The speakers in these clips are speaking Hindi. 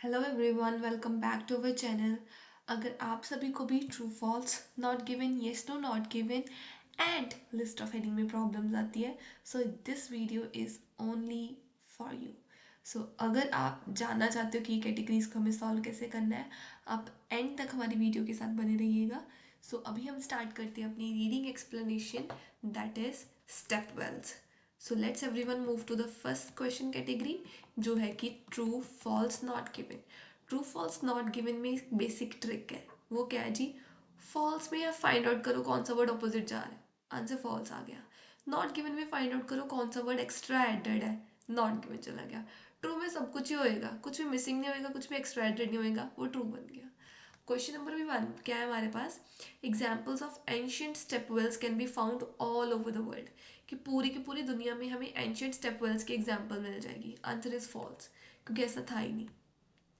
Hello everyone, welcome back to our channel. अगर आप सभी को भी true false, not given, yes no not given and list of heading में प्रॉब्लम्स आती है, so this video is only for you. So अगर आप जानना चाहते हो कि कैटेगरीज को हमें सॉल्व कैसे करना है, आप एंड तक हमारी वीडियो के साथ बने रहिएगा। सो अभी हम स्टार्ट करते हैं अपनी reading explanation, that is step wells. So let's everyone move to the first question category, जो है कि true false not given. True false not given में एक बेसिक ट्रिक है। वो क्या है जी? फॉल्स में आप फाइंड आउट करो कौन सा वर्ड ऑपोजिट जा रहा है, आंसर फॉल्स आ गया। नॉट गिवन में फाइंड आउट करो कौन सा वर्ड एक्स्ट्रा एडेड है, नॉट गिवन चला गया। ट्रू में सब कुछ ही होएगा, कुछ भी मिसिंग नहीं होएगा, कुछ भी एक्स्ट्रा एडेड नहीं होएगा, वो ट्रू बन गया। क्वेश्चन नंबर भी वन क्या है हमारे पास? Examples of ancient step wells can be found all over the world. कि पूरी की पूरी दुनिया में हमें एंशियंट स्टेप वेल्स की एग्जाम्पल मिल जाएगी। आंसर इज फॉल्स, क्योंकि ऐसा था ही नहीं।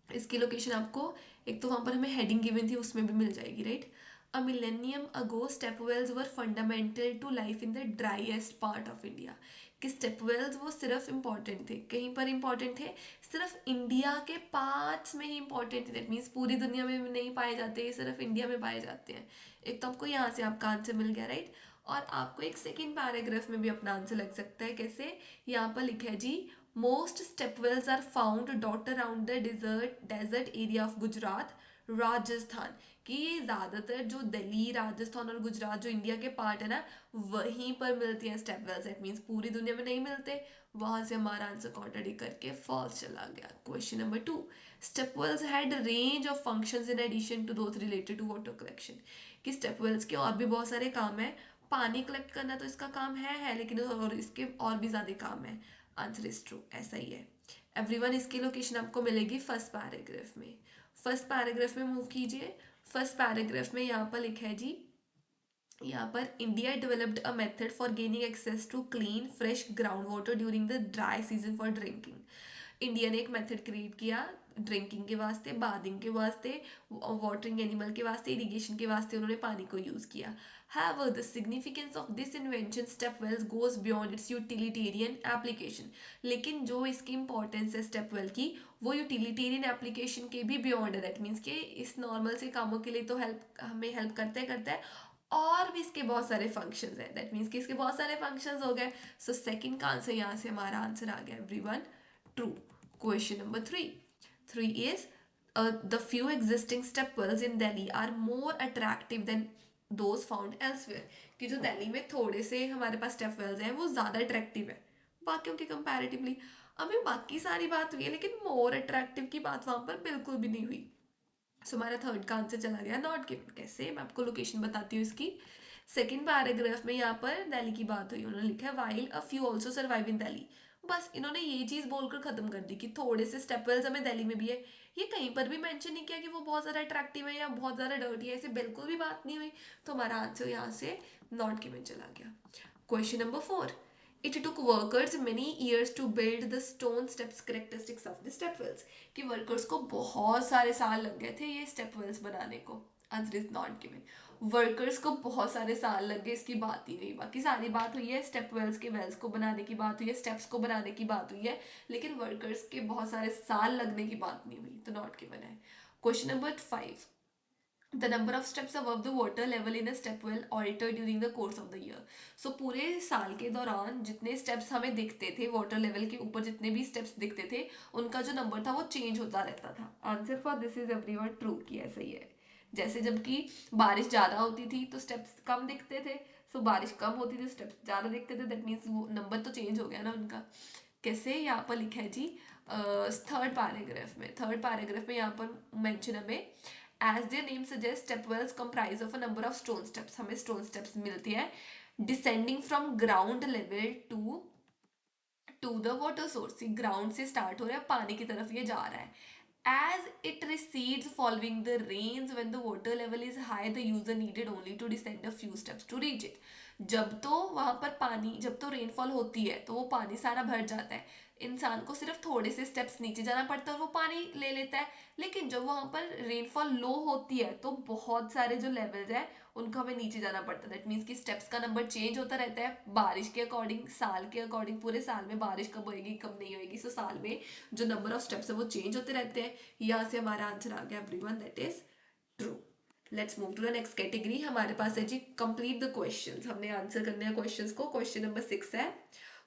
इसकी लोकेशन आपको, एक तो वहाँ पर हमें हेडिंग गिवन थी, उसमें भी मिल जाएगी, right. A millennium ago step wells were fundamental to life in the driest part of India. कि स्टेप वेल्स वो सिर्फ इंपॉर्टेंट थे, कहीं पर इंपॉर्टेंट थे, सिर्फ इंडिया के पार्ट्स में ही इंपॉर्टेंट थे। दैट मीन्स पूरी दुनिया में भी नहीं पाए जाते, सिर्फ इंडिया में पाए जाते हैं। एक तो आपको यहाँ से आपका आंसर मिल गया, राइट। और आपको एक सेकेंड पैराग्राफ में भी अपना आंसर लग सकता है। कैसे? यहाँ पर लिखा है जी, most step wells are found dot around the desert area of Gujarat, Rajasthan. कि ये ज़्यादातर जो दिल्ली, राजस्थान और गुजरात जो इंडिया के पार्ट है ना, वहीं पर मिलती हैं स्टेप वेल्स। इट मीन्स पूरी दुनिया में नहीं मिलते। वहां से हमारा आंसर कॉन्ट्राडिक्ट करके फॉल्स चला गया। Question number two, step wells had range of functions in addition to those related to water collection. कि स्टेप वेल्स के और भी बहुत सारे काम है। पानी कलेक्ट करना तो इसका काम है लेकिन और इसके और भी ज्यादा काम है। आंसर इज ट्रू, ऐसा ही है। एवरीवन, इसकी लोकेशन आपको मिलेगी फर्स्ट पैराग्राफ में। फर्स्ट पैराग्राफ में मूव कीजिए। फर्स्ट पैराग्राफ में यहाँ पर लिखा है जी, यहाँ पर India developed a method for gaining access to clean fresh ground water during the dry season for drinking. India ने एक मेथड क्रिएट किया ड्रिंकिंग के वास्ते, बाथिंग के वास्ते, वाटरिंग एनिमल के वास्ते, इरिगेशन के वास्ते उन्होंने पानी को यूज किया। However, the significance of this invention step wells goes beyond its utilitarian application। लेकिन जो इसकी इंपॉर्टेंस है स्टेप वेल की, वो यूटिलिटेरियन एप्लीकेशन के भी बियॉन्ड है। दैट मीन्स कि इस नॉर्मल से कामों के लिए तो हेल्प हमें हेल्प करते हैं और भी इसके बहुत सारे फंक्शंस हैं। दैट मीन्स कि इसके बहुत सारे फंक्शंस हो गए। सो सेकंड का आंसर यहाँ से हमारा आंसर आ गया everyone, true. Question number three, three is the few existing step wells in Delhi are more attractive than those found elsewhere. कि जो दिल्ली में थोड़े से हमारे पास स्टेप वेल्स हैं वो ज़्यादा अट्रैक्टिव है बाकियों के कंपैरेटिवली। अभी बाकी सारी बात हुई है लेकिन मोर अट्रैक्टिव की बात वहां पर बिल्कुल भी नहीं हुई। सो हमारा थर्ड का आंसर चला गया नॉट गिवन। कैसे? मैं आपको लोकेशन बताती हूँ इसकी। सेकंड पैराग्राफ में यहाँ पर दिल्ली की बात हुई, उन्होंने लिखा है while a few also survive in Delhi. बस इन्होंने ये चीज बोलकर खत्म कर दी कि थोड़े से स्टेप वेल्स हमें दिल्ली में भी है। ये कहीं पर भी मेंशन नहीं किया कि वो बहुत ज्यादा अट्रैक्टिव है या बहुत ज्यादा डर्टी है, ऐसे बिल्कुल भी बात नहीं हुई। तो हमारा आंसर यहाँ से नॉट गिवन चला गया। Question number four, it took workers many years to build the stone steps characteristics of the step wells। कि वर्कर्स को बहुत सारे साल लग गए थे ये स्टेप वेल्स बनाने को। Answer is not given. Workers को बहुत सारे साल लग गए, इसकी बात ही नहीं। बाकी सारी बात हुई है, स्टेप वेल्स के वेल्स को बनाने की बात हुई है, स्टेप्स को बनाने की बात हुई है, लेकिन वर्कर्स के बहुत सारे साल लगने की बात नहीं हुई, तो नॉट गिवन है। Question number five, the number of steps above the water level in a step well alter during the course of the year. So पूरे साल के दौरान जितने स्टेप्स हमें दिखते थे, वाटर लेवल के ऊपर जितने भी स्टेप्स दिखते थे, उनका जो नंबर था वो चेंज होता रहता था। Answer for this is everyone true, की ऐसा ही है। जैसे जबकि बारिश ज़्यादा होती थी तो स्टेप्स कम दिखते थे, सो बारिश कम होती थी स्टेप्स ज़्यादा दिखते थे। दैट मीन्स वो नंबर तो चेंज हो गया ना उनका। कैसे? यहाँ पर लिखा है जी, थर्ड पैराग्राफ में, थर्ड पैराग्राफ में यहाँ पर मेंशन हमें, as their name suggest step wells comprise of a number of stone steps. हमें स्टोन स्टेप्स मिलती है descending from ground level to the water source. Ground से स्टार्ट हो रहा है, पानी की तरफ ये जा रहा है। As it recedes following the rains when the water level is high the user needed only to descend a few steps to reach it. जब तो वहां पर पानी, जब तो रेनफॉल होती है तो वो पानी सारा भर जाता है, इंसान को सिर्फ थोड़े से स्टेप्स नीचे जाना पड़ता है और वो पानी ले लेता है। लेकिन जब वहां पर रेनफॉल लो होती है तो बहुत सारे जो लेवल्स हैं उनको हमें नीचे जाना पड़ता है। दैट मीन्स कि स्टेप्स का नंबर चेंज होता रहता है बारिश के अकॉर्डिंग, साल के अकॉर्डिंग। पूरे साल में बारिश कब होएगी कब नहीं होएगी, सो साल में जो नंबर ऑफ स्टेप्स है वो चेंज होते रहते हैं। यहाँ से हमारा आंसर आ गया everyone, that is true. Let's move to the next category. हमारे पास है जी कंप्लीट द क्वेश्चंस। हमने आंसर करने हैं क्वेश्चंस को। क्वेश्चन नंबर 6 है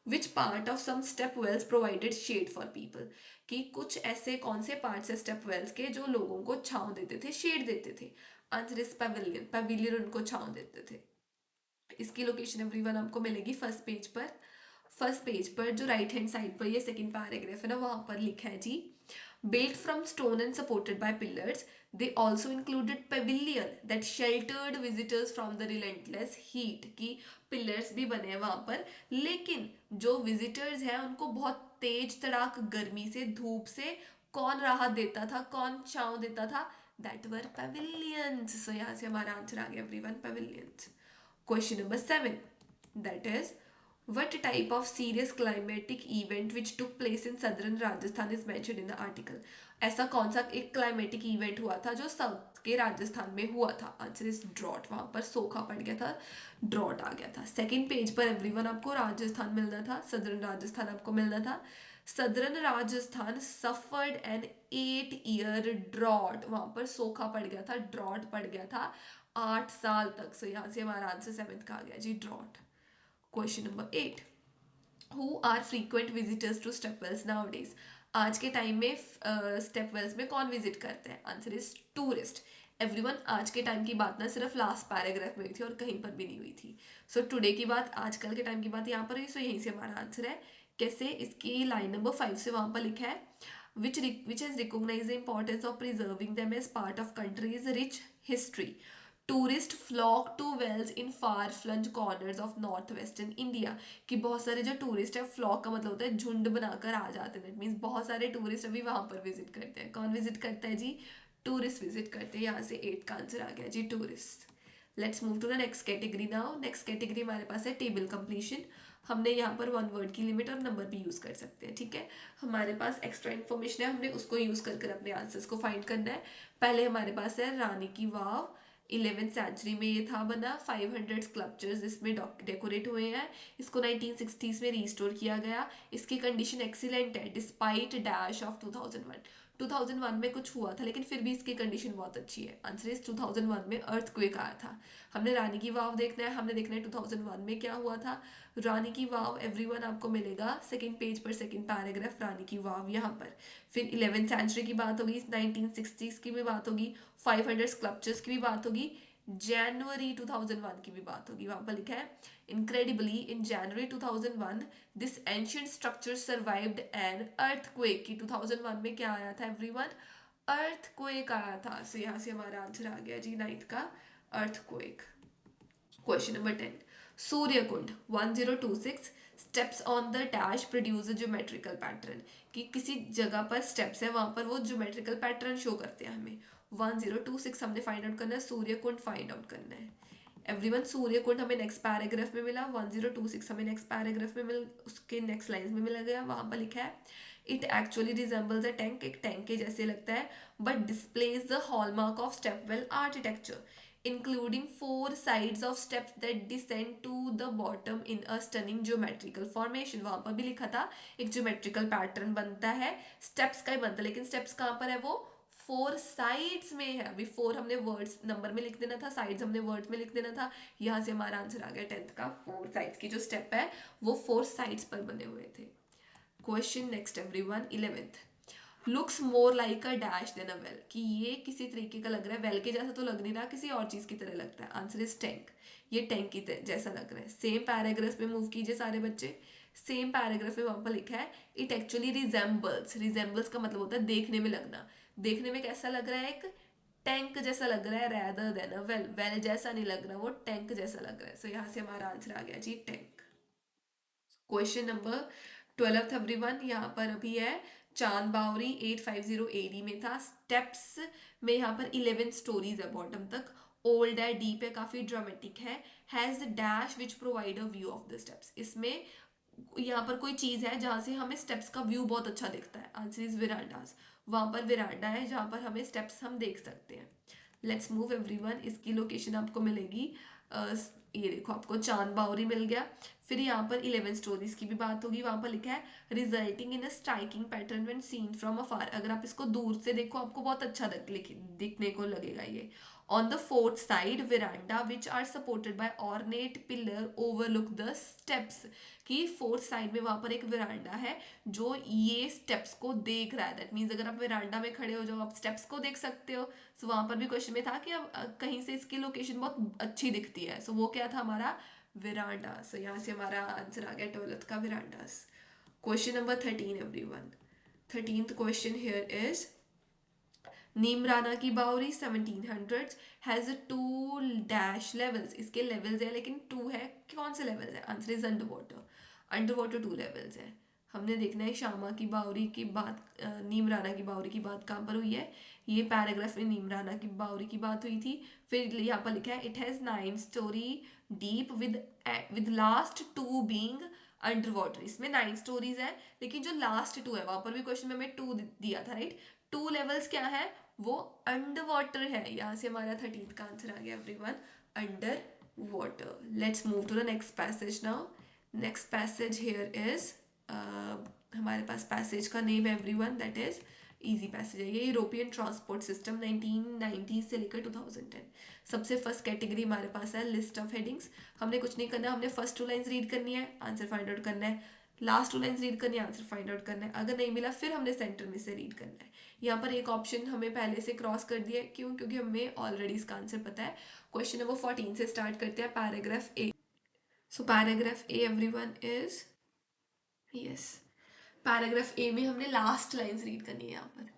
which part of some step wells provided shade for people, कि कुछ ऐसे कौन से पार्ट्स है स्टेप वेल्स के जो लोगों को छांव देते थे, शेड देते थे। आंसर इज पेविलियन, पेविलियन उनको छांव देते थे। इसकी लोकेशन एवरीवन आपको मिलेगी फर्स्ट पेज पर। फर्स्ट पेज पर जो राइट हैंड साइड पर ये सेकंड पैराग्राफ है ना, वहां पर लिखा है जी built from stone and supported by pillars. They also included pavilion that sheltered visitors from the relentless heat, की पिलर्स भी बने हैं वहां पर, लेकिन जो विजिटर्स हैं उनको बहुत तेज तड़ाक गर्मी से, धूप से कौन राहत देता था, कौन छांव देता था? That were pavilions. सो यहाँ से हमारा आंसर आ गया everyone, pavilions. Question number 7, that is what type of serious climatic event which took place in southern Rajasthan is mentioned in the article. ऐसा कौन सा एक क्लाइमेटिक इवेंट हुआ था जो साउथ के राजस्थान में हुआ था? Answer is drought. वहां पर सूखा पड़ गया था, ड्रॉट आ गया था। सेकंड पेज पर एवरीवन आपको राजस्थान मिलना था, सदर्न राजस्थान आपको मिलना था। Southern Rajasthan suffered an 8 year drought, वहां पर सूखा पड़ गया था, ड्रॉट पड़ गया था 8 साल तक। सो यहाँ से हमारा आंसर 7th का आ गया जी, drought. Question number 8, who are frequent visitors to stepwells nowadays? आज के टाइम में स्टेपवेल्स में कौन विजिट करते हैं? Answer is tourist. एवरीवन, आज के टाइम की बात ना सिर्फ लास्ट पैराग्राफ में हुई थी और कहीं पर भी नहीं हुई थी। सो टुडे की बात, आजकल के टाइम की बात यहाँ पर हुई। सो यहीं से हमारा आंसर है। कैसे? इसकी लाइन नंबर 5 से वहां पर लिखा है which has recognized the importance of preserving them as part of country's rich history. Tourist flock to wells in far flung corners of north western India, कि बहुत सारे जो टूरिस्ट है, फ्लॉक का मतलब होता है झुंड बनाकर आ जाते हैं। दैट मीन्स बहुत सारे टूरिस्ट अभी वहां पर विजिट करते हैं। कौन विजिट करता है जी? टूरिस्ट विजिट करते हैं। यहाँ से 8 का आंसर आ गया जी, tourist. Let's move to the next category now. Next category हमारे पास है टेबल कंप्लीशन। हमने यहाँ पर 1 वर्ड की लिमिट और नंबर भी यूज कर सकते हैं, ठीक है। हमारे पास एक्स्ट्रा इन्फॉर्मेशन है, हमने उसको यूज कर अपने आंसर्स को फाइंड करना है। पहले हमारे पास है रानी की वाव। 11th सेंचुरी में ये था बना। 500 स्कल्पचर्स इसमें डेकोरेट हुए हैं। इसको 1960s में रिस्टोर किया गया। इसकी कंडीशन एक्सीलेंट है डिस्पाइट डैश ऑफ 2001। 2001 में कुछ हुआ था लेकिन फिर भी इसकी कंडीशन बहुत अच्छी है। आंसर इज 2001 में अर्थक्वेक आया था। हमने रानी की वाव देखना है, हमने देखना है 2001 में क्या हुआ था। रानी की वाव एवरीवन आपको मिलेगा सेकंड पेज पर, सेकंड पैराग्राफ, रानी की वाव यहाँ पर। फिर 11th सेंचुरी की बात होगी, 1960s की भी बात होगी, 500 स्कल्पचर्स की भी बात होगी, जनवरी 2001 की भी बात होगी। वहां पर लिखा है incredibly in January 2001 this ancient structure survived an earthquake, की 2001 में क्या आया था एवरीवन? अर्थक्वेक आया था। सो यहाँ से हमारा आंसर आ गया जी 9th का, earthquake. Question number 10, Suryakund 1026 steps on the dash produce geometrical pattern, कि किसी जगह पर स्टेप्स है वहां पर वो ज्योमेट्रिकल पैटर्न शो करते हैं हमें। 1026 हमने फाइंड आउट करना है, सूर्यकुंड फाइंड आउट करना है। एवरीवन, सूर्यकुंड हमें नेक्स्ट पैराग्राफ में मिला, 1026 हमें नेक्स्ट पैराग्राफ में मिल, उसके नेक्स्ट लाइन में मिला गया। वहां पर लिखा है it actually resembles a tank, एक टैंक के जैसे लगता है, but displays the hallmark of stepwell architecture including 4 sides of steps that descend to the bottom in a stunning geometrical formation। वहां पर भी लिखा था एक geometrical pattern बनता है, steps का ही बनता है, लेकिन steps कहाँ पर है? वो 4 sides में है। अभी 4 हमने वर्ड्स नंबर में लिख देना था, साइड्स हमने वर्ड्स में लिख देना था। यहाँ से हमारा आंसर आ गया 10th का। 4 sides की जो स्टेप है वो 4 sides पर बने हुए थे। Question next everyone, 11th, looks more like a dash than a well, कि ये किसी तरीके का लग रहा है, वेल के जैसा तो लग नहीं रहा, किसी और चीज की तरह लगता है। आंसर इज टैंक, ये टैंक की जैसा लग रहा है। सेम पैराग्राफ में मूव कीजिए सारे बच्चे। सेम पैराग्राफ में वहां पर लिखा है इट एक्चुअली रिजेंबल्स, रिजेंबल्स का मतलब होता है देखने में लगना। देखने में कैसा लग रहा है? एक टैंक जैसा लग रहा है, rather than a well, well जैसा नहीं लग रहा, वो टैंक जैसा लग रहा है। सो यहाँ से हमारा आंसर आ गया जी, टैंक। क्वेश्चन नंबर 12 एवरीवन, यहाँ पर अभी है चांद बावरी 850 एडी में था। स्टेप्स में यहाँ पर 11 स्टोरीज है बॉटम तक। ओल्ड है, डीप है, काफी ड्रामेटिक है। Has dash which provide a view of the steps, इसमें यहाँ पर कोई चीज है जहाँ से हमें स्टेप्स का व्यू बहुत अच्छा दिखता है, आंसर इज विरांडास। वहां पर विरांडा है जहाँ पर हमें स्टेप्स हम देख सकते हैं। लेट्स मूव एवरीवन, इसकी लोकेशन आपको मिलेगी ये देखो आपको चांद बावरी मिल गया। फिर यहाँ पर 11 स्टोरीज की भी बात होगी, वहां पर लिखा है resulting in a striking pattern when seen from afar. अगर आप इसको दूर से देखो आपको बहुत अच्छा दिखने को लगेगा ये। On the fourth side veranda which are supported by ornate pillar overlook the steps. कि फोर्थ साइड में वहां पर एक विरांडा है जो ये स्टेप्स को देख रहा है। दैट मीन्स अगर आप विरांडा में खड़े हो जाओ आप स्टेप्स को देख सकते हो। सो वहां पर भी क्वेश्चन में था कि अब कहीं से इसकी लोकेशन बहुत अच्छी दिखती है, सो वो क्या था हमारा विरांडा। सो यहाँ से हमारा आंसर आ गया 12th का verandas. Question number 13 everyone. 13th question here is Neemrana की Baori 1700 has two dash levels. इसके लेवल्स है लेकिन टू है, कौन से लेवल्स है? Answer is under water. Under water two levels है। हमने देखना है श्यामा की बावरी की बात, नीमराना की बावरी की बात कहाँ पर हुई है? ये पैराग्राफ में नीमराना की बावरी की बात हुई थी। फिर यहाँ पर लिखा है it has 9 story deep with last two being under water. इसमें 9 स्टोरीज है लेकिन जो लास्ट टू है वहां पर भी क्वेश्चन में हमें टू दिया था, राइट? टू लेवल्स क्या है? वो अंडर वाटर है। यहाँ से हमारा 13th का आंसर आ गया everyone, under water. Let's move to the next passage now. Next passage here is हमारे पास पैसेज का नेम है everyone, that is easy passage है ये। यूरोपियन ट्रांसपोर्ट सिस्टम 1990 से लेकर 2010। सबसे फर्स्ट कैटेगरी हमारे पास है लिस्ट ऑफ हेडिंग्स। हमने कुछ नहीं करना, हमने फर्स्ट 2 लाइंस रीड करनी है, आंसर फाइंड आउट करना है। लास्ट 2 लाइंस रीड करनी है, आंसर फाइंड आउट करना है। अगर नहीं मिला फिर हमने सेंटर में से रीड करना है। यहाँ पर एक ऑप्शन हमें पहले से क्रॉस कर दिया है, क्यों? क्योंकि हमें ऑलरेडी इसका आंसर पता है। क्वेश्चन नंबर 14 से स्टार्ट करते हैं, paragraph A. So paragraph A everyone is, yes, paragraph A में हमने लास्ट लाइंस रीड करनी है। यहाँ पर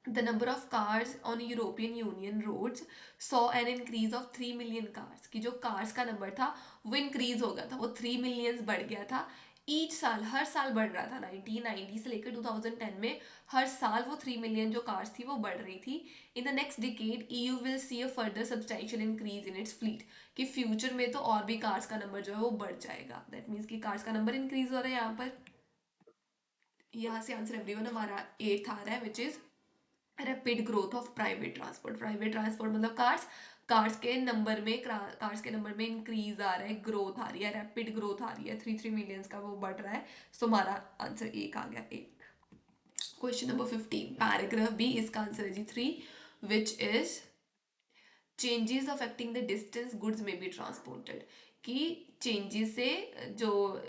the number of cars on European Union roads saw an increase of 3 million cars। कि जो cars का नंबर था वो इंक्रीज हो गया था, वो 3 मिलियंस बढ़ गया था। ईच साल, हर साल बढ़ रहा था। 1990 से लेकर 2010 में हर साल वो 3 मिलियन जो कार्स थी वो बढ़ रही थी। In the next decade EU will see a further substantial increase in its fleet. कि फ्यूचर में तो और भी कार्स का नंबर जो है वो बढ़ जाएगा। दैट मीन्स कि कार्स का नंबर इंक्रीज हो रहा है यहाँ पर। यहाँ से आंसर एवरीवन हमारा 8th आ रहा है, which is rapid growth of private transport. Private transport मतलब कार्स, कार्स के नंबर में इंक्रीज आ रहा है, ग्रोथ आ रही है, रैपिड ग्रोथ आ रही है, 3 मिलियंस का वो बढ़ रहा है। सो हमारा आंसर एक आ गया, एक। क्वेश्चन नंबर 15 पैराग्राफ बी, इसका आंसर है जी 3, which is changes affecting the distance goods में बी ट्रांसपोर्टेड। कि चेंजेस से जो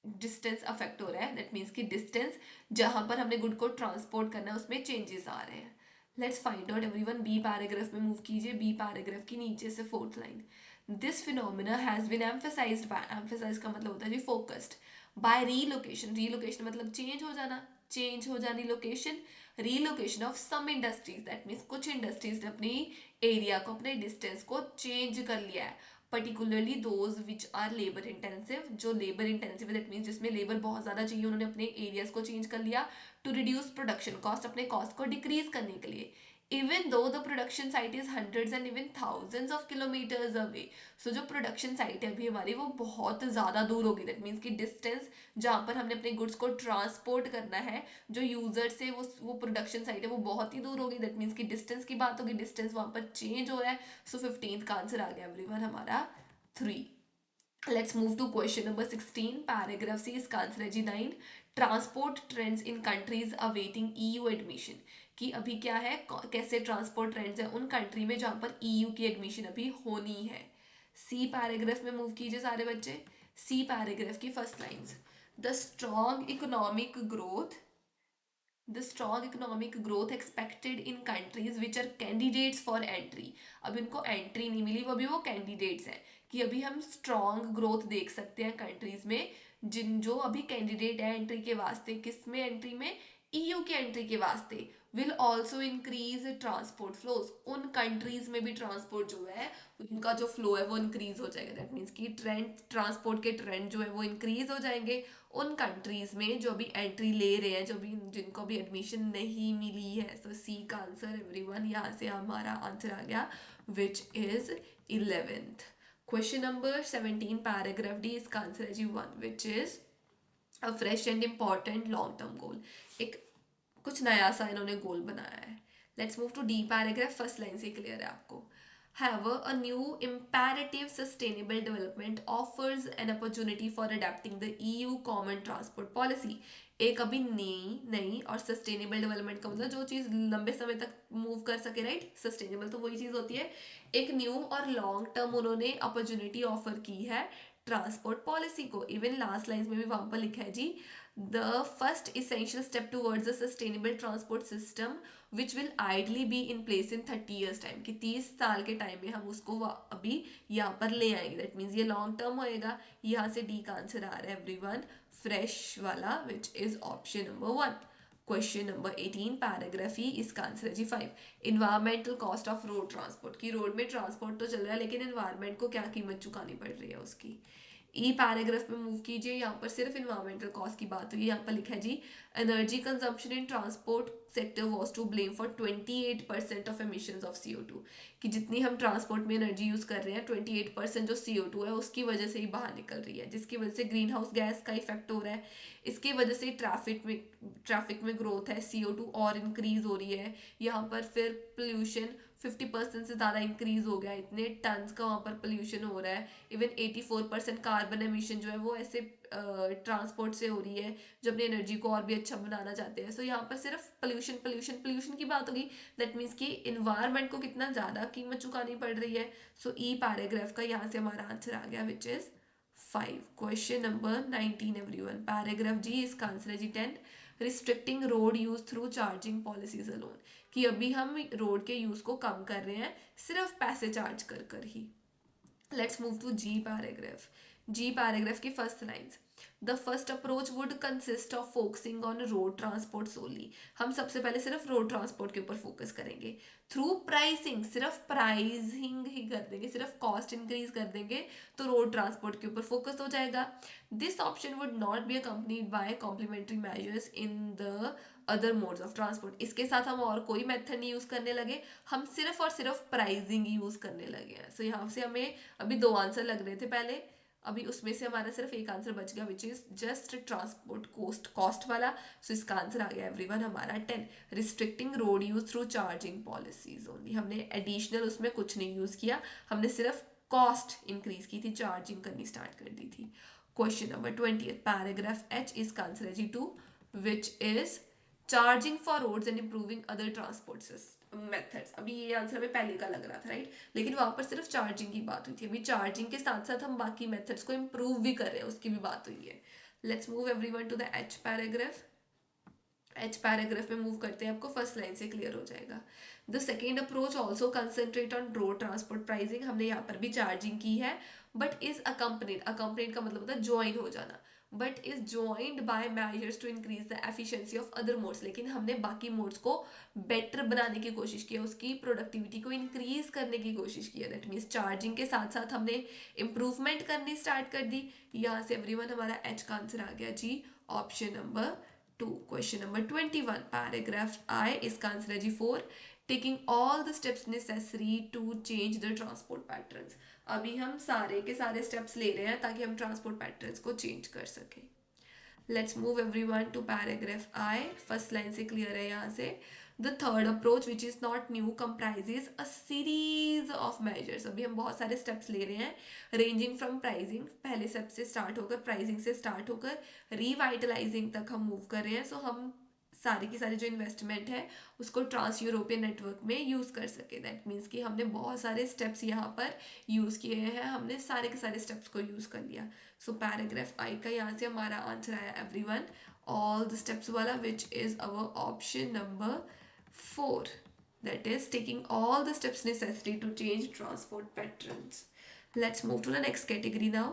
डिस्टेंस अफेक्ट हो रहा है, दैट मीन्स कि डिस्टेंस जहां पर हमने गुड को ट्रांसपोर्ट करना है उसमें चेंजेस आ रहे हैं। Let's find out everyone. B paragraph में मूव कीजिए, बी पैराग्राफ की नीचे से 4th line. This phenomena has been emphasised by, emphasise का मतलब होता है जी फोकस्ड, बाय रीलोकेशन। रीलोकेशन मतलब चेंज हो जाना, चेंज हो जानी location. Relocation of some industries, that means कुछ इंडस्ट्रीज ने अपनी एरिया को, अपने डिस्टेंस को चेंज कर लिया है। Particularly those which are labour intensive, जो लेबर इंटेंसिव है दैट मीन्स जिसमें लेबर बहुत ज़्यादा चाहिए, उन्होंने अपने एरियाज को चेंज कर लिया टू रिड्यूस प्रोडक्शन कॉस्ट, अपने कॉस्ट को डिक्रीज करने के लिए। Even though the production site is hundreds and even thousands of kilometers away. So जो प्रोडक्शन साइट है अभी हमारी वो बहुत ज़्यादा दूर होगी। दैट मीन्स कि डिस्टेंस जहाँ पर हमने अपने गुड्स को ट्रांसपोर्ट करना है जो यूजर से, वो प्रोडक्शन साइट है वो बहुत ही दूर होगी। दैट मीन्स कि डिस्टेंस की बात होगी, डिस्टेंस वहाँ पर चेंज हो रहा है। सो 15th का आंसर आ गया एवरीवन हमारा 3। Let's move to question number 16 paragraph C, इसका आंसर है जी 9। Transport trends in countries awaiting EU admission. कि अभी क्या है, कैसे ट्रांसपोर्ट ट्रेंड्स है उन कंट्री में जहां पर EU की एडमिशन अभी होनी है। सी पैराग्राफ में मूव कीजिए सारे बच्चे। सी पैराग्राफ की first lines, the strong economic growth, the strong economic growth expected in countries which are candidates for entry. अभी उनको एंट्री नहीं मिली, वो अभी वो कैंडिडेट्स हैं। कि अभी हम स्ट्रॉन्ग ग्रोथ देख सकते हैं कंट्रीज में जिन जो अभी कैंडिडेट है एंट्री के वास्ते। किस में एंट्री में? EU के एंट्री के वास्ते। Will also increase transport flows, उन कंट्रीज में भी ट्रांसपोर्ट जो है उनका जो फ्लो है वो इंक्रीज हो जाएगा। दैट मीन्स कि ट्रेंड, ट्रांसपोर्ट के ट्रेंड जो है वो इंक्रीज हो जाएंगे उन कंट्रीज में जो अभी एंट्री ले रहे हैं, जो भी जिनको अभी एडमिशन नहीं मिली है। सो सी का आंसर एवरीवन यहाँ से हमारा आंसर आ गया, which is 11th। Question number 17 paragraph D, इसका आंसर है जी 1, which is a fresh and important long term goal, एक कुछ नया सा इन्होंने गोल बनाया है. Let's move to D paragraph. First line से क्लियर है आपको. However, a new imperative sustainable development offers an opportunity for adapting the EU Common Transport Policy. एक अभी नई नई और सस्टेनेबल डेवलपमेंट का मतलब जो चीज़ लंबे समय तक मूव कर सके, राइट. सस्टेनेबल तो वही चीज़ होती है. एक न्यू और लॉन्ग टर्म उन्होंने अपॉर्चुनिटी ऑफर की है ट्रांसपोर्ट पॉलिसी को. इवन लास्ट लाइन में भी वहां पर लिखा है जी, the first essential step towards a sustainable transport system which will ideally be in place in 30 years time, कि 30 साल के टाइम में हम उसको अभी यहाँ पर ले आएंगे. दैट मीन्स ये लॉन्ग टर्म होएगा. यहाँ से डी का आंसर आ रहा है एवरीवन, फ्रेश वाला, which is option number 1. Question number 18 paragraph E, इसका आंसर है जी 5. Environmental cost of road transport, की रोड में ट्रांसपोर्ट तो चल रहा है लेकिन इन्वायरमेंट को क्या कीमत चुकानी पड़ रही है उसकी. ई पैराग्राफ में मूव कीजिए. यहाँ पर सिर्फ इन्वायरमेंटल कॉस्ट की बात हुई. यहाँ पर लिखा है जी, energy consumption in transport sector was to blame for 28% of emissions of CO2, कि जितनी हम ट्रांसपोर्ट में एनर्जी यूज कर रहे हैं 28% जो CO2 है उसकी वजह से ही बाहर निकल रही है, जिसकी वजह से ग्रीन हाउस गैस का इफेक्ट हो रहा है. इसकी वजह से ट्रैफिक में ग्रोथ है, CO2 और इंक्रीज हो रही है. यहाँ पर फिर पोल्यूशन 50% से ज़्यादा इंक्रीज हो गया, इतने टन्स का वहाँ पर पोल्यूशन हो रहा है. इवन 84% कार्बन एमिशन जो है वो ऐसे ट्रांसपोर्ट से हो रही है जो अपनी एनर्जी को और भी अच्छा बनाना चाहते हैं. सो यहाँ पर सिर्फ पोल्यूशन पोल्यूशन पोल्यूशन की बात होगी. दैट मीन्स कि इन्वायरमेंट को कितना ज़्यादा कीमत चुकानी पड़ रही है. सो ई पैराग्राफ का यहाँ से हमारा आंसर आ गया which is 5. Question number 19 everyone. Paragraph G, इसका आंसर है जी 10. Restricting road use through charging policies alone, कि अभी हम रोड के यूज को कम कर रहे हैं सिर्फ पैसे चार्ज कर कर ही. Let's move to G paragraph. G paragraph की first lines. The first approach would consist of focusing on road transport solely, हम सबसे पहले सिर्फ रोड ट्रांसपोर्ट के ऊपर फोकस करेंगे. थ्रू प्राइसिंग, सिर्फ प्राइसिंग ही कर देंगे, सिर्फ कॉस्ट इंक्रीज कर देंगे तो रोड ट्रांसपोर्ट के ऊपर फोकस हो जाएगा. This option would not be accompanied by complementary measures in the other modes of transport. इसके साथ हम और कोई मेथड नहीं यूज करने लगे, हम सिर्फ और सिर्फ प्राइसिंग यूज करने लगे हैं. सो यहाँ से हमें अभी 2 आंसर लग रहे थे पहले, अभी उसमें से हमारा सिर्फ एक आंसर बच गया which is just transport cost वाला. सो इसका आंसर आ गया एवरीवन हमारा 10. Restricting road use through charging policies only, हमने एडिशनल उसमें कुछ नहीं यूज किया, हमने सिर्फ कॉस्ट इंक्रीज की थी, चार्जिंग करनी स्टार्ट कर दी थी. क्वेश्चन नंबर 20 पैराग्राफ एच, इसका आंसर है जी 2 which is charging for roads and improving other transport methods. अभी ये आंसर हमें पहले का लग रहा था, राइट, लेकिन वहां पर सिर्फ चार्जिंग की बात हुई थी. अभी चार्जिंग के साथ साथ हम बाकी मेथड्स को इम्प्रूव भी कर रहे हैं, उसकी भी बात हुई है. Let's move everyone to the H paragraph. H paragraph में मूव करते हैं, आपको फर्स्ट लाइन से क्लियर हो जाएगा. The second approach also concentrate on road transport pricing, हमने यहाँ पर भी चार्जिंग की है बट इज अकम्पनीड, अकम्पनीड का मतलब होता है ज्वाइन हो जाना, but is joined by measures to increase the efficiency of other modes, लेकिन हमने बाकी मोड्स को बेटर बनाने की कोशिश की है, उसकी प्रोडक्टिविटी को इंक्रीज करने की कोशिश की है. दैट मीन्स चार्जिंग के साथ साथ हमने इंप्रूवमेंट करनी स्टार्ट कर दी. यहाँ से एवरीवन हमारा एच का आंसर आ गया जी option number 2. Question number 21 paragraph I, इसका आंसर है जी 4. Taking all the steps necessary to change the transport patterns, अभी हम सारे के सारे स्टेप्स ले रहे हैं ताकि हम ट्रांसपोर्ट पैटर्न्स को चेंज कर सकें. Let's move everyone to paragraph I. First line से क्लियर है यहाँ से. The third approach which is not new comprises a series of measures, अभी हम बहुत सारे स्टेप्स ले रहे हैं रेंजिंग फ्रॉम प्राइसिंग, पहले स्टेप से स्टार्ट होकर प्राइसिंग से स्टार्ट होकर रिवाइटलाइजिंग तक हम मूव कर रहे हैं. सो हम सारी की सारी जो इन्वेस्टमेंट है उसको ट्रांस यूरोपियन नेटवर्क में यूज़ कर सके. दैट मीन्स कि हमने बहुत सारे स्टेप्स यहाँ पर यूज़ किए हैं, हमने सारे के सारे स्टेप्स को यूज़ कर लिया. सो पैराग्राफ आई का यहाँ से हमारा आंसर आया एवरीवन ऑल द स्टेप्स वाला which is our option number 4. That is taking all the steps necessary to change transport patterns. Let's move to the next category now.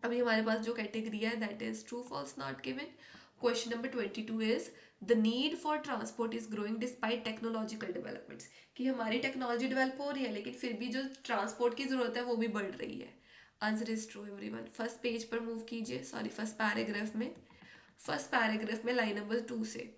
अभी हमारे पास जो कैटेगरी है that is true false not given. Question number 22 is the need for transport is growing despite technological developments, कि हमारी टेक्नोलॉजी डेवलप हो रही है लेकिन फिर भी जो ट्रांसपोर्ट की जरूरत है वो भी बढ़ रही है. Answer is true everyone. First page पर मूव कीजिए, सॉरी फर्स्ट पैराग्राफ में. फर्स्ट पैराग्राफ में लाइन नंबर 2 से.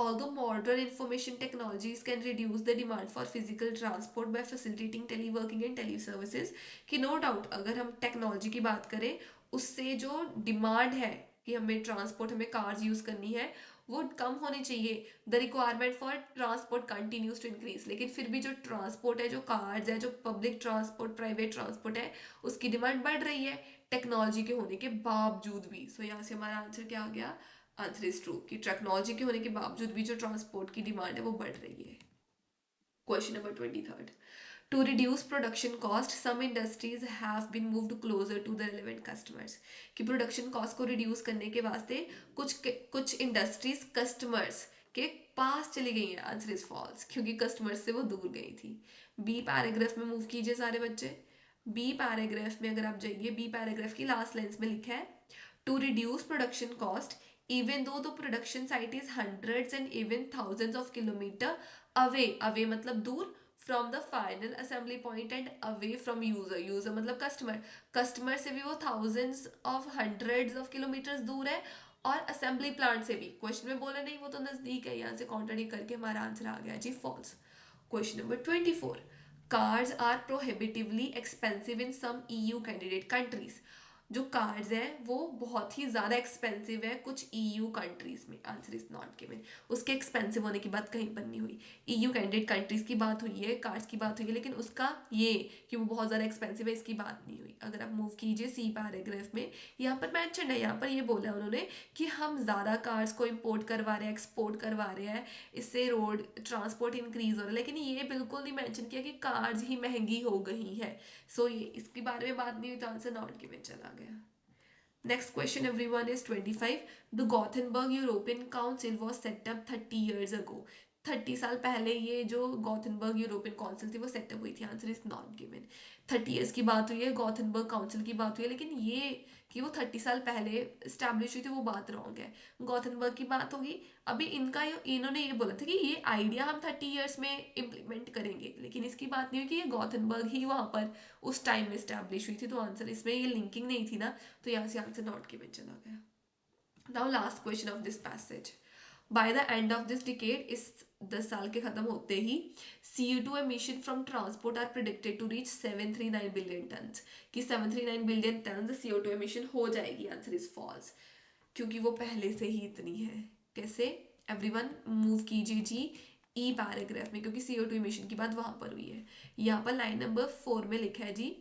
Although modern information technologies can reduce the demand for physical transport by facilitating teleworking and teleservices, कि नो डाउट अगर हम टेक्नोलॉजी की बात करें उससे जो डिमांड है कि हमें ट्रांसपोर्ट, हमें कार्स यूज़ करनी है, वो कम होनी चाहिए। The requirement for transport continues to increase, लेकिन फिर भी जो ट्रांसपोर्ट है, जो कार्स है, जो पब्लिक ट्रांसपोर्ट, प्राइवेट ट्रांसपोर्ट है, उसकी डिमांड बढ़ रही है टेक्नोलॉजी के होने के बावजूद भी। सो यहाँ से हमारा आंसर क्या आ गया? आंसर इज ट्रू कि टेक्नोलॉजी के होने के बावजूद भी जो ट्रांसपोर्ट की डिमांड है वो बढ़ रही है। Question number 23rd. To reduce production cost, some industries have been moved closer to the relevant customers. कि प्रोडक्शन कॉस्ट को रिड्यूस करने के वास्ते कुछ इंडस्ट्रीज कस्टमर्स के पास चली गई हैं। आंसर इज फॉल्स, क्योंकि कस्टमर्स से वो दूर गई थी। बी पैराग्राफ में मूव कीजिए सारे बच्चे। बी पैराग्राफ में अगर आप जाइए, बी पैराग्राफ की लास्ट लाइन्स में लिखा है to reduce production cost even though the production site is hundreds and even thousands of kilometer away मतलब दूर, from the final assembly point and away from user मतलब customer से भी वो thousands of hundreds of kilometers दूर है, और असेंबली प्लांट से भी। क्वेश्चन में बोले नहीं वो तो नजदीक है, यहाँ से कॉन्ट्राडिक्ट करके हमारा आंसर आ गया जी false. Question number 24, cars are prohibitively expensive in some EU candidate countries. जो कार्ड्स हैं वो बहुत ही ज़्यादा एक्सपेंसिव है कुछ EU कंट्रीज में। Answer is not given. उसके एक्सपेंसिव होने की बात कहीं पर नहीं हुई। EU कैंडिडेट कंट्रीज की बात हुई है, कार्ड्स की बात हुई है, लेकिन उसका ये कि वो बहुत ज़्यादा एक्सपेंसिव है इसकी बात नहीं हुई। अगर आप मूव कीजिए सी पैराग्राफ में, यहाँ पर मैंशन है, यहाँ पर ये बोला उन्होंने कि हम ज़्यादा कार्स को इम्पोर्ट करवा रहे हैं, एक्सपोर्ट करवा रहे हैं, इससे रोड ट्रांसपोर्ट इंक्रीज हो रहा है, लेकिन ये बिल्कुल नहीं मेंशन किया कि कार्स ही महंगी हो गई है। सो ये इसके बारे में बात नहीं हुई, तो आंसर नॉट गिवन चला गया। Next question everyone is 25. The Gothenburg European Council was set up 30 years ago. 30 साल पहले ये जो गॉथनबर्ग यूरोपियन काउंसिल थी वो सेटअप हुई थी। Answer is not given. 30 years की बात हुई है, गॉथनबर्ग काउंसिल की बात हुई है, लेकिन ये कि वो 30 साल पहले स्टैब्लिश हुई थी वो बात रॉन्ग है। गॉथनबर्ग की बात होगी। अभी इन्होंने ये बोला था कि ये आइडिया हम 30 ईयर्स में इम्प्लीमेंट करेंगे, लेकिन इसकी बात नहीं हुई कि ये गॉथनबर्ग ही वहाँ पर उस टाइम में स्टैब्लिश हुई थी। तो आंसर इसमें ये लिंकिंग नहीं थी ना, तो यहाँ से आंसर नॉट गिवन चला गया। Now last question of this passage. By the end of this decade, इस 10 साल के खत्म होते ही CO2 emission from transport are predicted to reach 739 billion tons, कि 739 बिलियन टन CO2 emission हो जाएगी। आंसर इज फॉल्स, क्योंकि वो पहले से ही इतनी है। कैसे? एवरीवन मूव कीजिए जी ई पैराग्राफ में, क्योंकि CO2 emission की बात वहां पर हुई है। यहाँ पर लाइन नंबर 4 में लिखा है जी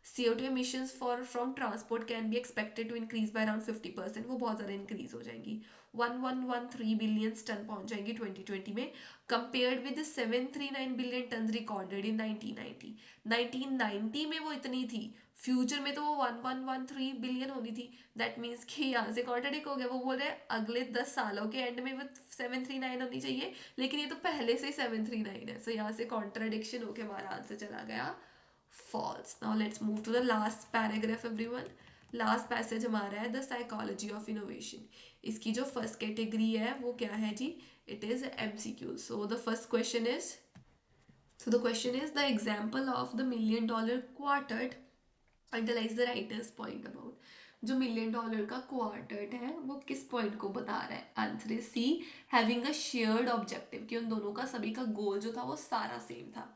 CO2 emissions from transport can be expected to increase by around 50%। वो बहुत ज़्यादा इंक्रीज हो जाएंगी, 1113 बिलियन टन पहुंच जाएंगी 2020 में, compared with 739 billion tonne recorded in 1990। 1990 में वो इतनी थी, फ्यूचर में तो वो 1113 बिलियन होनी थी। दैट मीन्स कि यहाँ से कॉन्ट्राडिक्ट हो गया। वो बोल रहे हैं अगले 10 सालों के एंड में वो 739 होनी चाहिए, लेकिन ये तो पहले से ही 739 है। सो यहाँ से कॉन्ट्राडिक्शन होकर हमारा आंसर चला गया false. Now let's move to the last paragraph everyone. Last passage हमारा है द साइकोलॉजी ऑफ इनोवेशन। इसकी जो फर्स्ट कैटेगरी है वो क्या है जी? It is MCQ। So the first question is, so the question is the example of the million dollar quartet underlies the writer's point about। जो मिलियन डॉलर का क्वार्टेट है वो किस पॉइंट को बता रहा है? Answer is C, having a shared objective, कि उन दोनों का सभी का गोल जो था वो सारा सेम था।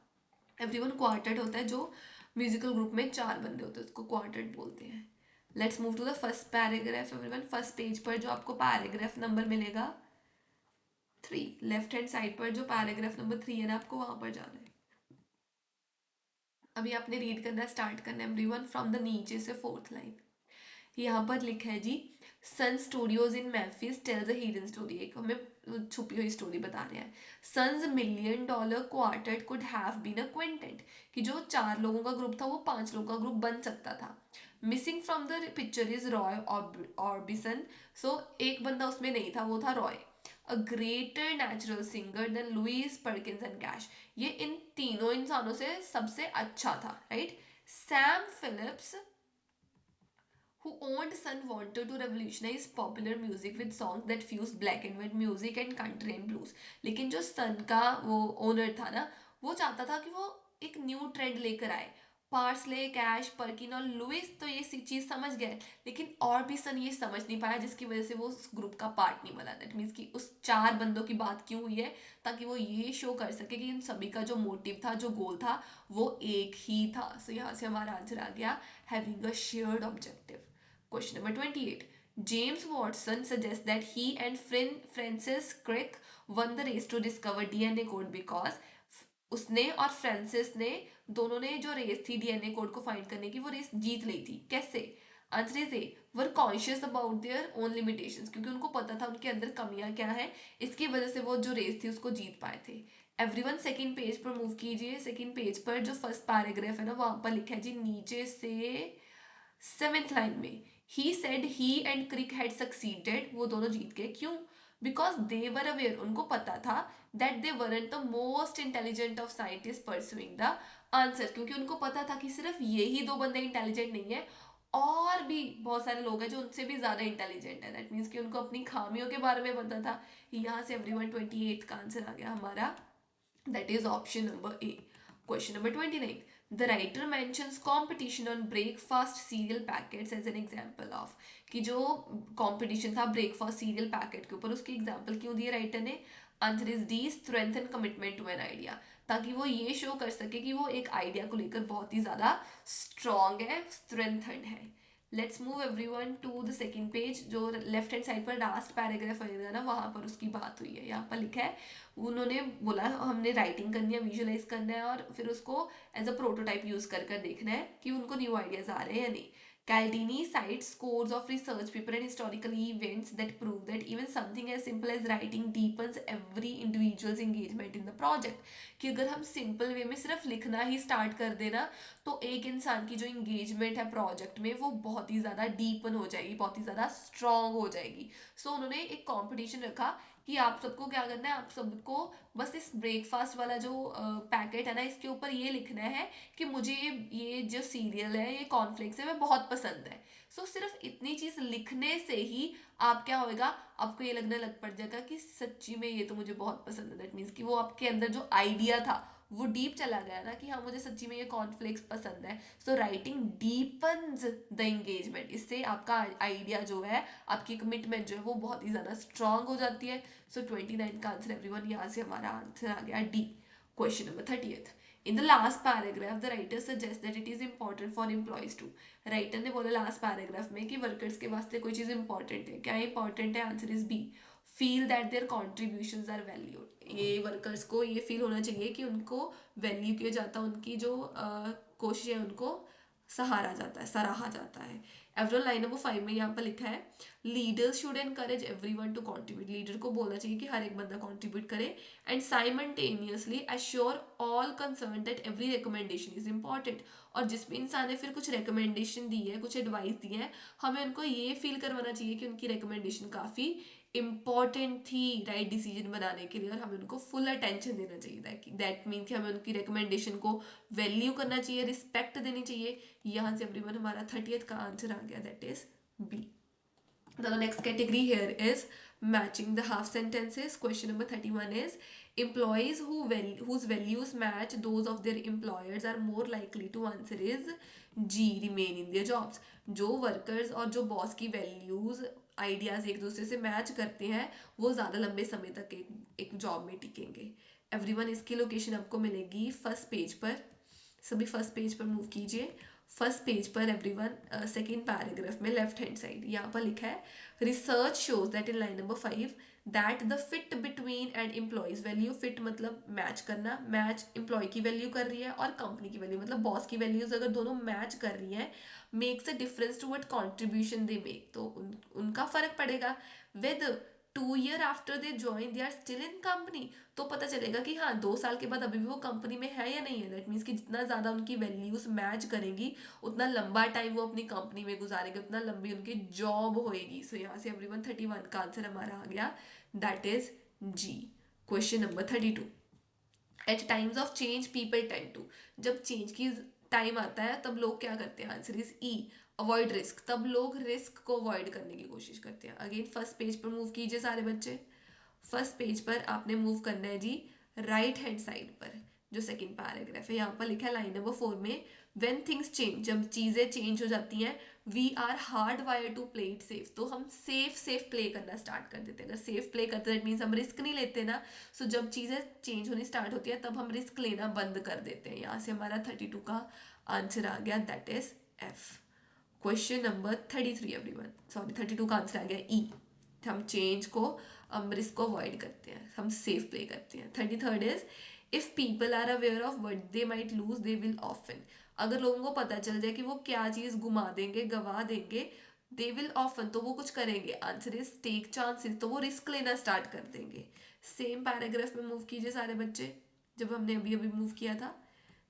एवरीवन क्वार्टेट होता है जो म्यूजिकल ग्रुप में 4 बंदे होते हैं, उसको क्वार्टेट बोलते हैं। Let's move to the first paragraph everyone. First page पर जो आपको पैराग्राफ नंबर मिलेगा 3, लेफ्ट हैंड साइड पर जो पैराग्राफ नंबर 3 है ना, आपको वहां पर जाना है। अभी आपने रीड करना स्टार्ट करना है एवरीवन फ्रॉम द नीचे से 4th लाइन। यहाँ पर लिखा है जी Sun Studios in Memphis tells a hidden story. एक हमें छुपी हुई स्टोरी बता रहे हैं। Sun's million dollar quartet could have been a quintet, कि जो 4 लोगों का ग्रुप था वो 5 लोगों का ग्रुप बन सकता था। Missing from the picture is Roy Orbison. So एक बंदा उसमें नहीं था, वो था Roy. A greater natural singer than Louis Perkins and Cash. ये इन तीनों इंसानों से सबसे अच्छा था, right? Sam Phillips who owned Sun wanted to revolutionize popular music with songs that fuse black and white music and country and blues। लेकिन जो सन का वो ओनर था ना, वो चाहता था कि वो एक न्यू ट्रेंड लेकर आए। पार्सले, कैश, पर्किन और लुइस तो ये चीज समझ गए, लेकिन और भी सन ये समझ नहीं पाया, जिसकी वजह से वो उस ग्रुप का पार्ट नहीं बना। दैट मीन्स कि उस 4 बंदों की बात क्यों हुई है? ताकि वो ये शो कर सके कि इन सभी का जो मोटिव था, जो गोल था, वो एक ही था। सो यहाँ से हमारा आंसर आ गया having a shared objective. Question number 28. James Watson suggests that he and Francis Crick won the race to discover DNA code because उसने और फ्रांसिस ने दोनों ने जो रेस थी डीएनए कोड को फाइंड करने की वो रेस जीत ली थी। कैसे? Answer is a, were conscious about their own limitations, क्योंकि उनको पता था उनके अंदर कमियां क्या है, इसकी वजह से वो जो रेस थी उसको जीत पाए थे। एवरीवन सेकंड पेज पर मूव कीजिए। सेकंड पेज पर जो फर्स्ट पैराग्राफ है ना वहां पर लिखा है जी नीचे से 7th लाइन में, he said he and Crick had succeeded, वो दोनों जीत गए। क्यों? बिकॉज दे वर अवेयर, उनको पता था that they weren't the most intelligent of scientist pursuing the answer, क्योंकि उनको पता था कि सिर्फ ये ही दो बंदे इंटेलिजेंट नहीं है, और भी बहुत सारे लोग हैं जो उनसे भी ज्यादा इंटेलिजेंट है। दैट मीन्स कि उनको अपनी खामियों के बारे में पता था। यहाँ से एवरीवन 28 का आंसर आ गया हमारा, that is option number A. Question number 29. The writer mentions competition on breakfast cereal packets as an example of, कि जो competition था breakfast cereal packet के ऊपर, उसकी example क्यों दिए राइटर ने? Answer is D, strengthen commitment to an idea, ताकि वो ये शो कर सके कि वो एक आइडिया को लेकर बहुत ही ज्यादा स्ट्रॉन्ग है, स्ट्रेंथन है। Let's move everyone to the second page. जो लेफ्ट हैंड साइड पर लास्ट पैराग्राफ है ना वहां पर उसकी बात हुई है। यहाँ पर लिखा है उन्होंने बोला हमने राइटिंग करनी है, विजुअलाइज करना है और फिर उसको एज अ प्रोटोटाइप यूज कर कर देखना है कि उनको न्यू आइडियाज आ रहे हैं या नहीं। Caldini cites scores of research paper and historical events that prove that even something as simple as writing deepens every individual's engagement in the project, कि अगर हम सिंपल वे में सिर्फ लिखना ही स्टार्ट कर देना तो एक इंसान की जो इंगेजमेंट है प्रोजेक्ट में वो बहुत ही ज़्यादा डीपन हो जाएगी, बहुत ही ज़्यादा स्ट्रांग हो जाएगी। सो उन्होंने एक कंपटीशन रखा कि आप सबको क्या करना है, आप सबको बस इस ब्रेकफास्ट वाला जो पैकेट है ना इसके ऊपर ये लिखना है कि मुझे ये जो सीरियल है, ये कॉर्नफ्लेक्स है, मैं बहुत पसंद है। सो सिर्फ इतनी चीज लिखने से ही आप क्या होएगा, आपको ये लगने लग पड़ जाएगा कि सच्ची में ये तो मुझे बहुत पसंद है। दैट मीन्स कि वो आपके अंदर जो आइडिया था वो डीप चला गया ना कि हाँ मुझे सच्ची में ये कॉर्नफ्लेक्स पसंद है। So writing deepens the engagement, इससे आपका आइडिया जो है, आपकी कमिटमेंट जो है वो बहुत ही ज्यादा स्ट्रांग हो जाती है। सो 29 का आंसर एवरीवन, यहाँ से हमारा आंसर आ गया D. Question number 30th। In the last paragraph, the writer suggests that it is important for employees to. Writer ने बोला लास्ट पैराग्राफ में कि वर्कर्स के वास्ते कोई चीज़ इंपॉर्टेंट है। क्या इंपॉर्टेंट है? Answer is B, feel that their contributions are valued. ये वर्कर्स को ये फील होना चाहिए कि उनको वैल्यू किया जाता है, उनकी जो कोशिश है उनको सहारा जाता है, सराहा जाता है। एवरल लाइन नंबर 5 में यहाँ पर लिखा है leaders should encourage everyone to contribute, leader को बोलना चाहिए कि हर एक बंदा कंट्रीब्यूट करे and simultaneously assure all concern that every recommendation is important. और जिसमें इंसान ने फिर कुछ रिकमेंडेशन दी है, कुछ एडवाइस दी है, हमें उनको ये फील करवाना चाहिए कि उनकी रिकमेंडेशन काफ़ी इंपॉर्टेंट थी राइट डिसीजन बनाने के लिए, और हमें उनको फुल अटेंशन देना चाहिए। दैट मीन कि हमें उनकी रिकमेंडेशन को वैल्यू करना चाहिए, रिस्पेक्ट देनी चाहिए। यहाँ से एवरीवन हमारा 30th का आंसर आ गया, that is B. Now the next category here is matching the half sentences. Question number 31 is employees whose values match those of their employers are more likely to answer is G, remain in their jobs. जो वर्कर्स और जो बॉस की वैल्यूज आइडियाज एक दूसरे से मैच करते हैं वो ज़्यादा लंबे समय तक एक जॉब में टिकेंगे। एवरीवन इसकी लोकेशन आपको मिलेगी फर्स्ट पेज पर। सभी फर्स्ट पेज पर मूव कीजिए। फर्स्ट पेज पर एवरीवन सेकेंड पैराग्राफ में लेफ्ट हैंड साइड यहाँ पर लिखा है research shows that in line number 5 that the fit between and employees value, fit मतलब मैच करना, मैच एम्प्लॉय की वैल्यू कर रही है और कंपनी की वैल्यू मतलब बॉस की वैल्यूज अगर दोनों मैच कर रही है, makes a difference to what contribution they make, तो उनका फर्क पड़ेगा। With 2 year after they join they are still in company, तो पता चलेगा कि हाँ 2 साल के बाद अभी भी वो कंपनी में है या नहीं है। दैट मीन्स कि जितना ज़्यादा उनकी वैल्यूज मैच करेंगी उतना लंबा टाइम वो अपनी कंपनी में गुजारेंगे, उतना लंबी उनकी जॉब होएगी। सो यहाँ से एवरीवन 31 का आंसर हमारा आ गया, that is G. Question number 32। At times of change people tend to, जब चेंज की टाइम आता है तब लोग क्या करते हैं? Answer is E, avoid risk, तब लोग रिस्क को अवॉइड करने की कोशिश करते हैं। अगेन फर्स्ट पेज पर मूव कीजिए सारे बच्चे। फर्स्ट पेज पर आपने मूव करना है जी राइट हैंड साइड पर, जो सेकंड पैराग्राफ है यहाँ पर लिखा है लाइन नंबर 4 में व्हेन थिंग्स चेंज, जब चीज़ें चेंज हो जाती हैं, we are hard wire to play it safe, तो हम सेफ प्ले करना स्टार्ट कर देते हैं। अगर सेफ प्ले करते हैं मीन्स हम रिस्क नहीं लेते ना। सो जब चीज़ें चेंज होनी स्टार्ट होती है तब हम रिस्क लेना बंद कर देते हैं। यहाँ से हमारा 32 का आंसर आ गया, that is F. Question number 33 everyone, sorry 32 का आंसर आ गया ई। हम चेंज को, हम रिस्क को अवॉइड करते हैं, हम सेफ प्ले करते हैं। 33rd is if people are aware of what they might lose they will often. अगर लोगों को पता चल जाए कि वो क्या चीज घुमा देंगे, गवा देंगे, दे विल ऑफन तो वो कुछ करेंगे। आंसर इज टेक चांसेस, तो वो रिस्क लेना स्टार्ट कर देंगे। सेम पैराग्राफ में मूव कीजिए सारे बच्चे, जब हमने अभी अभी मूव किया था।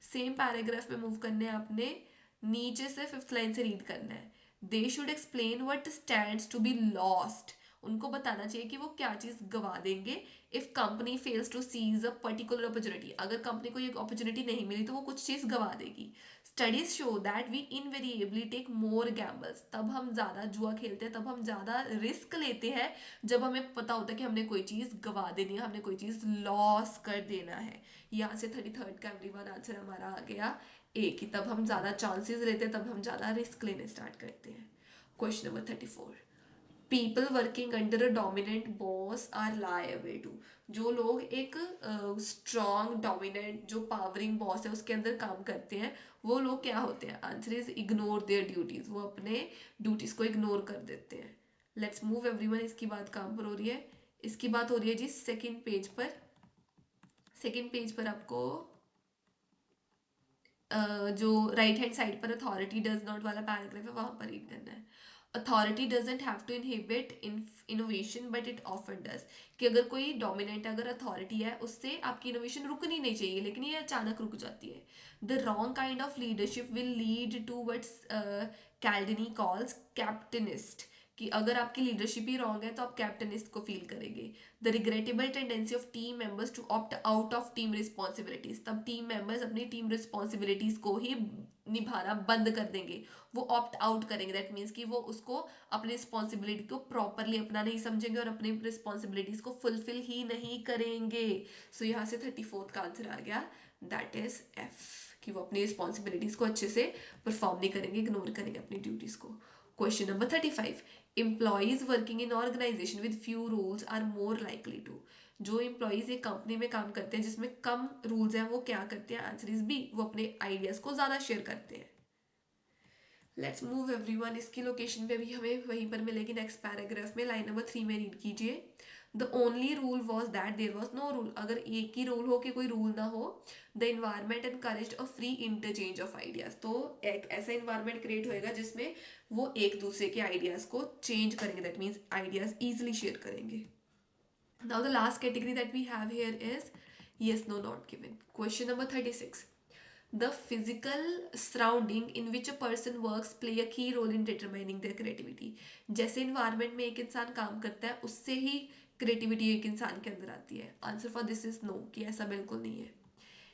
सेम पैराग्राफ में मूव करने हैं आपने, नीचे से 5th लाइन से रीड करना है। They should explain what stands to be lost. उनको बताना चाहिए कि वो क्या चीज गवा देंगे। If company fails to seize a particular opportunity, अगर कंपनी को ये अपॉर्चुनिटी नहीं मिली तो वो कुछ चीज गवा देगी। Studies show that we invariably take more gambles, तब हम ज्यादा जुआ खेलते हैं, तब हम ज्यादा रिस्क लेते हैं जब हमें पता होता है कि हमने कोई चीज गवा देनी है, हमने कोई चीज लॉस कर देना है। यहाँ से 33rd का एवरीवन आंसर हमारा आ गया ए, कि तब हम ज़्यादा चांसेस लेते हैं, तब हम ज़्यादा रिस्क लेने स्टार्ट करते हैं। Question number 34, people working under a dominant boss are liable to. जो लोग एक स्ट्रॉन्ग डोमिनेंट जो पावरिंग बॉस है उसके अंदर काम करते हैं, वो लोग क्या होते हैं? Answer is ignore their duties, वो अपने ड्यूटीज को इग्नोर कर देते हैं। लेट्स मूव एवरीवन, इसकी बात कहाँ पर हो रही है? इसकी बात हो रही है जी सेकेंड पेज पर। सेकेंड पेज पर आपको जो राइट हैंड साइड पर अथॉरिटी डज नॉट वाला पैराग्राफ है वहां पर रीड करना है। Authority doesn't have to inhibit innovation but it often does. कि अगर कोई डोमिनेंट, अगर अथॉरिटी है, उससे आपकी इनोवेशन रुकनी नहीं चाहिए, लेकिन ये अचानक रुक जाती है। The wrong kind of leadership will lead to what's Caldini calls captainist. कि अगर आपकी लीडरशिप ही रॉन्ग है तो आप कैप्टनिस्ट को फील करेंगे। The regrettable tendency of team members to opt out of team responsibilities, तब टीम मेंबर्स अपनी टीम रिस्पॉन्सिबिलिटीज को ही निभाना बंद कर देंगे, वो ऑप्ट आउट करेंगे। दैट मीन्स कि वो उसको अपनी रिस्पॉन्सिबिलिटी को प्रॉपरली अपना नहीं समझेंगे और अपनी रिस्पॉन्सिबिलिटीज को फुलफिल ही नहीं करेंगे। सो यहाँ से 34th का आंसर आ गया, दैट इज एफ, कि वो अपनी रिस्पॉन्सिबिलिटीज को अच्छे से परफॉर्म नहीं करेंगे, इग्नोर करेंगे अपनी ड्यूटीज को। Question number 35, employees working in organisation with few rules are more likely to. जो एम्प्लॉयज एक कंपनी में काम करते हैं जिसमें कम रूल्स हैं, वो क्या करते हैं? आंसर इज बी, वो अपने आइडियाज को ज्यादा शेयर करते हैं। लेट्स मूव एवरीवन, इसकी लोकेशन पे भी हमें वहीं पर मिलेगी नेक्स्ट पैराग्राफ में। लाइन नंबर 3 में रीड कीजिए। The only rule was that there was no rule. अगर एक ही रूल हो कि कोई रूल ना हो, the environment encourage a free interchange of ideas. तो एक ऐसा इन्वायरमेंट क्रिएट होएगा जिसमें वो एक दूसरे के आइडियाज को चेंज करेंगे, that means ideas easily share करेंगे। Now the last category that we have here is yes no not given. Question number 36, the physical surrounding in which a person works play a key role in determining their creativity. जैसे इन्वायरमेंट में एक इंसान काम करता है उससे ही क्रिएटिविटी एक इंसान के अंदर आती है। Answer for this is no, कि ऐसा बिल्कुल नहीं है।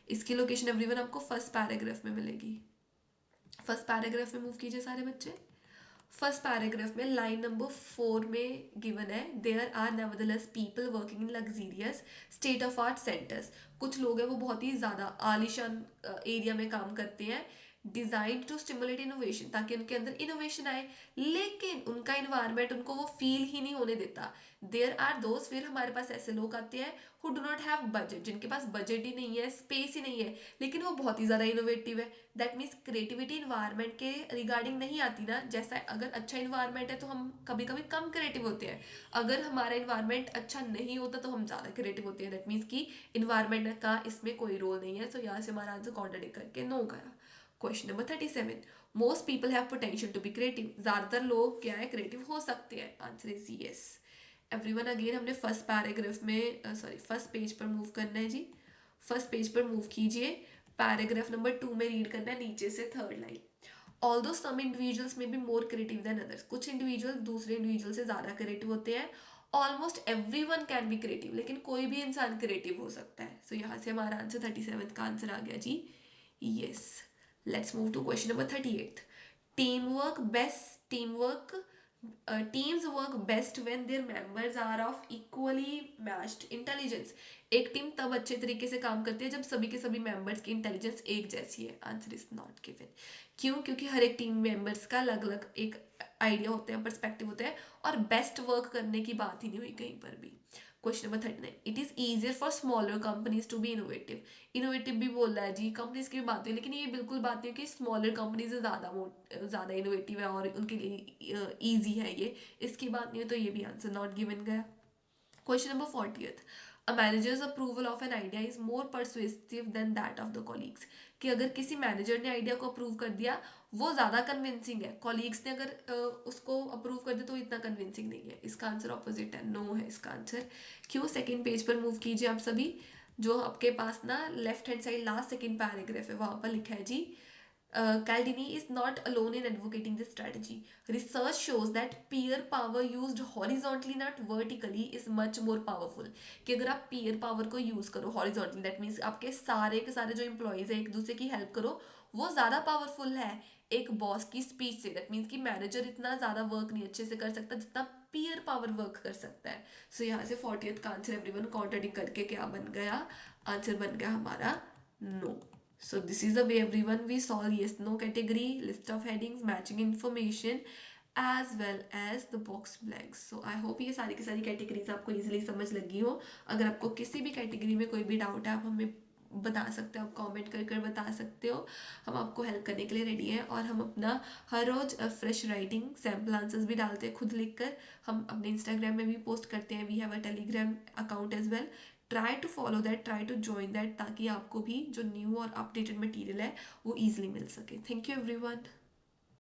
इसकी लोकेशन एवरीवन आपको फर्स्ट पैराग्राफ में मिलेगी। फर्स्ट पैराग्राफ में मूव कीजिए सारे बच्चे। फर्स्ट पैराग्राफ में लाइन नंबर 4 में गिवन है, there are nevertheless people working in luxurious state of art centres. कुछ लोग हैं वो बहुत ही ज़्यादा आलिशान एरिया में काम करते हैं, डिजाइन टू स्टिमुलेट इनोवेशन, ताकि उनके अंदर इनोवेशन आए, लेकिन उनका इन्वायरमेंट उनको वो फील ही नहीं होने देता। देयर आर दोस्त, फिर हमारे पास ऐसे लोग आते हैं who do not have budget, जिनके पास बजट ही नहीं है, स्पेस ही नहीं है, लेकिन वो बहुत ही ज़्यादा इनोवेटिव है। दैट मीन्स क्रिएटिविटी इन्वायरमेंट के रिगार्डिंग नहीं आती ना। जैसा अगर अच्छा इन्वायरमेंट है तो हम कभी कभी कम क्रिएटिव होते हैं, अगर हमारा इन्वायरमेंट अच्छा नहीं होता तो हम ज़्यादा क्रिएटिव होते हैं। दैट मीन्स कि इन्वायरमेंट का इसमें कोई रोल नहीं है। सो यहाँ से हमारा आंसर कॉन्ट्राडिक्ट करके नो करा। Question number 37, most people have potential to be creative. ज़्यादातर लोग क्या है, क्रिएटिव हो सकते हैं। Answer is yes. Everyone again हमने फर्स्ट पैराग्राफ में सॉरी फर्स्ट पेज पर मूव करना है जी। फर्स्ट पेज पर मूव कीजिए, पैराग्राफ नंबर 2 में रीड करना है नीचे से third line. Although some individuals may be more creative than others. कुछ इंडिविजुअल दूसरे इंडिविजुअल से ज़्यादा क्रिएटिव होते हैं। Almost every one can be creative, लेकिन कोई भी इंसान क्रिएटिव हो सकता है। सो यहाँ से हमारा आंसर 37 का आंसर आ गया जी, yes. Let's move to question number 38, team work best team work teams work best when their members are of equally matched intelligence. एक टीम तब अच्छे तरीके से काम करती है जब सभी के सभी मेंबर्स की इंटेलिजेंस एक जैसी है। Answer is not given. क्यों? क्योंकि हर एक टीम मेंबर्स का अलग अलग एक आइडिया होता है, पर्सपेक्टिव होता है, और बेस्ट वर्क करने की बात ही नहीं हुई कहीं पर भी। Question number 39, it is easier for smaller companies to be innovative. Innovative भी बोल रहा है जी, कंपनीज की भी बात है, लेकिन ये बिल्कुल बात नहीं है कि स्मॉलर कंपनीज ज़्यादा इनोवेटिव है और उनके लिए ईजी है ये, इसकी बात नहीं है, तो ये भी आंसर नॉट गिवन गया। Question number 40th, a manager's approval of an idea is more persuasive than that of the colleagues. कि अगर किसी मैनेजर ने आइडिया को अप्रूव कर दिया वो ज़्यादा कन्विंसिंग है, कॉलीग्स ने अगर उसको अप्रूव कर दिया तो इतना कन्विंसिंग नहीं है। इसका आंसर ऑपोजिट है, नो है इसका आंसर। क्यों? सेकेंड पेज पर मूव कीजिए आप सभी, जो आपके पास ना left hand side last second paragraph है, वहाँ पर लिखा है जी, Caldini is not alone in advocating this strategy. Research shows that peer power used horizontally, not vertically, is much more powerful. कि अगर आप peer power को use करो horizontally, that means आपके सारे के सारे जो employees है एक दूसरे की help करो, वो ज़्यादा powerful है एक बॉस की स्पीच से। दैट मीन्स कि मैनेजर इतना ज़्यादा वर्क नहीं अच्छे से कर सकता जितना पीयर पावर वर्क कर सकता है। सो यहाँ से 40th का आंसर एवरीवन कॉन्ट्राडिक्ट करके क्या बन गया? आंसर बन गया हमारा no. So this is the way everyone we solve yes no category, list of headings, matching information as well as the box blanks. So I hope ये सारी की सारी कैटेगरीज आपको इजीली समझ लगी हो। अगर आपको किसी भी कैटेगरी में कोई भी डाउट है आप हमें बता सकते हो, आप कमेंट कर कर बता सकते हो, हम आपको हेल्प करने के लिए रेडी हैं। और हम अपना हर रोज़ फ्रेश राइटिंग सैम्पल आंसर्स भी डालते हैं खुद लिख कर, हम अपने इंस्टाग्राम में भी पोस्ट करते हैं, we have a Telegram account as well. Try to follow that, try to join that, ताकि आपको भी जो न्यू और अपडेटेड मटेरियल है वो ईजिली मिल सके। Thank you everyone.